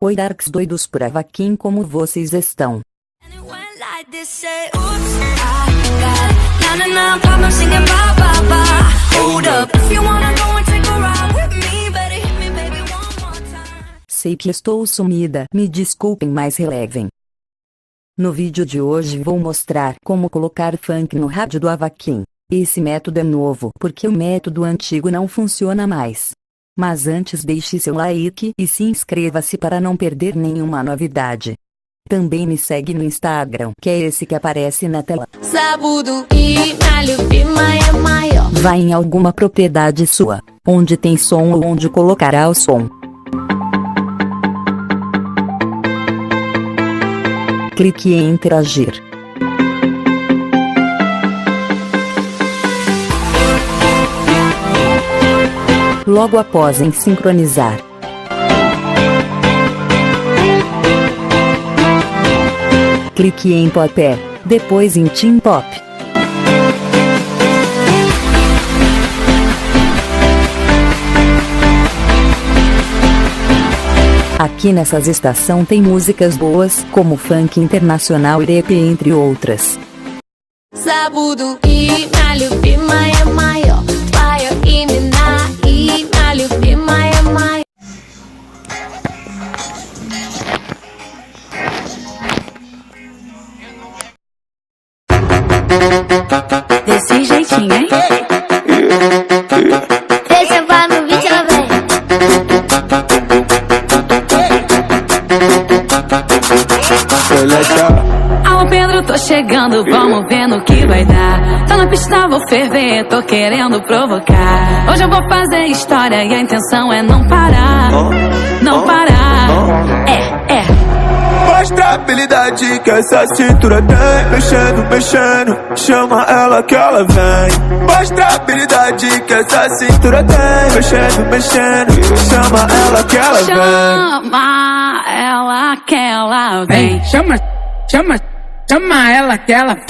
Oi Darks doidos por Avaquim, como vocês estão? Sei que estou sumida, me desculpem, mas relevem. No vídeo de hoje vou mostrar como colocar funk no rádio do Avaquim. Esse método é novo porque o método antigo não funciona mais. Mas antes deixe seu like e se inscreva-se para não perder nenhuma novidade. Também me segue no Instagram, que é esse que aparece na tela. Vá em alguma propriedade sua, onde tem som ou onde colocará o som. Clique em interagir. Logo após em sincronizar. Clique em Pop, depois em Team Pop. Aqui nessas estações tem músicas boas, como funk internacional e rap, entre outras. Desse jeitinho, hein? Deixa eu falar no vídeo, ela vem. Alô Pedro, tô chegando, vamos ver no que vai dar. Tá na pista, vou ferver, tô querendo provocar. Hoje eu vou fazer história e a intenção é não parar. Não parar. Mostra a habilidade que essa cintura tem. Mexendo, mexendo, chama ela que ela vem. Mostra a habilidade que essa cintura tem. Mexendo, mexendo, chama ela que ela vem. Chama ela que ela vem. Chama ela que ela vem.